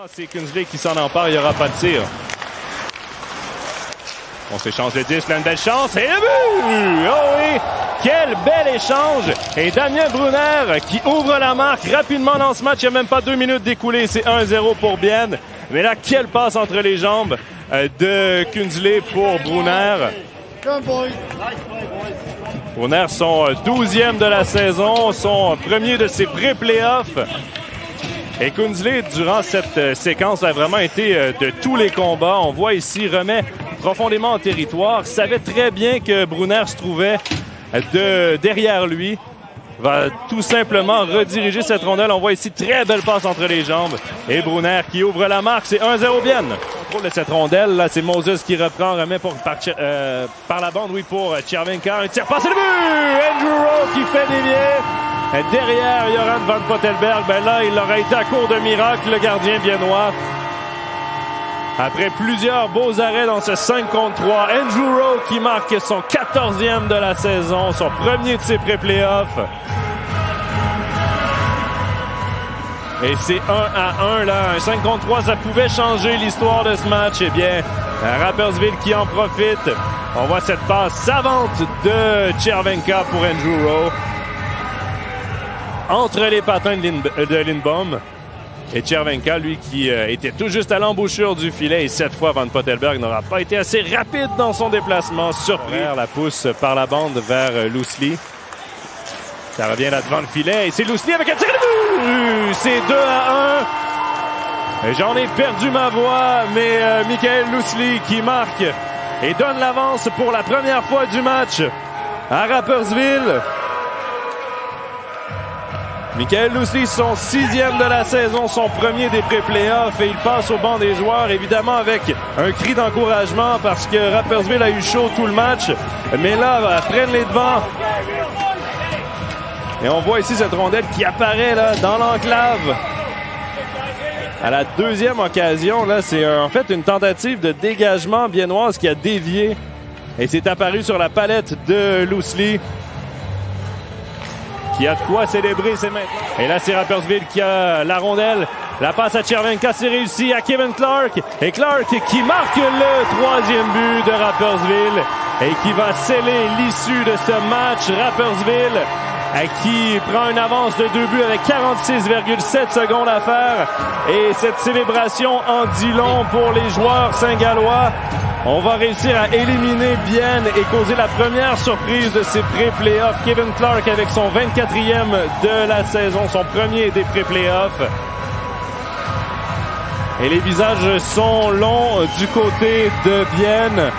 C'est Kingsley qui s'en empare, il n'y aura pas de tir. On s'échange le 10, là, une belle chance, et le but! Oh oui! Quel bel échange! Et Damien Brunner qui ouvre la marque rapidement dans ce match, il n'y a même pas 2 minutes d'écoulé, c'est 1-0 pour Bienne. Mais là, quelle passe entre les jambes de Kingsley pour Brunner. Brunner, son 12e de la saison, son premier de ses pré-playoffs. Et Kingsley, durant cette séquence, a vraiment été de tous les combats. On voit ici, remet profondément en territoire. Savait très bien que Brunner se trouvait derrière lui. Va tout simplement rediriger cette rondelle. On voit ici très belle passe entre les jambes. Et Brunner qui ouvre la marque. C'est 1-0 Bienne. Contrôle de cette rondelle. Là, c'est Moses qui reprend, remet par la bande, oui, pour Chervenka. Un tir passé, le but! Andrew Rowe qui fait dévier. Derrière, Joran van Pottelberg, ben là, il aurait été à court de miracle, le gardien biennois. Après plusieurs beaux arrêts dans ce 5 contre 3, Andrew Rowe qui marque son 14e de la saison, son premier de ses pré-playoffs. Et c'est 1-1, là. Un 5 contre 3, ça pouvait changer l'histoire de ce match. Eh bien, Rapperswil qui en profite. On voit cette passe savante de Chervenka pour Andrew Rowe. Entre les patins de Lindbom et Chervenka, lui qui était tout juste à l'embouchure du filet. Et cette fois, Van Pottelberg n'aura pas été assez rapide dans son déplacement. Surpris, la pousse par la bande vers Loosely. Ça revient là devant le filet et c'est Loosely avec un tir de but! C'est 2-1. J'en ai perdu ma voix, mais Michael Loosely qui marque et donne l'avance pour la première fois du match à Rapperswil. Michael Loosely, son 6e de la saison, son premier des pré-playoffs et il passe au banc des joueurs, évidemment avec un cri d'encouragement parce que Rapperswil a eu chaud tout le match. Mais là, prennent les devants. Et on voit ici cette rondelle qui apparaît là dans l'enclave. À la deuxième occasion, là, c'est en fait une tentative de dégagement biennoise qui a dévié. Et c'est apparu sur la palette de Loosely. Qui a de quoi célébrer, c'est maintenant. Et là, c'est Rapperswil qui a la rondelle. La passe à Chervenka, c'est réussi à Kevin Clark. Et Clark qui marque le 3e but de Rapperswil et qui va sceller l'issue de ce match. Rapperswil qui prend une avance de 2 buts avec 46,7 secondes à faire. Et cette célébration en dit long pour les joueurs saint-gallois. On va réussir à éliminer Bienne et causer la première surprise de ces pré-playoffs. Kevin Clark avec son 24e de la saison, son premier des pré-playoffs. Et les visages sont longs du côté de Bienne.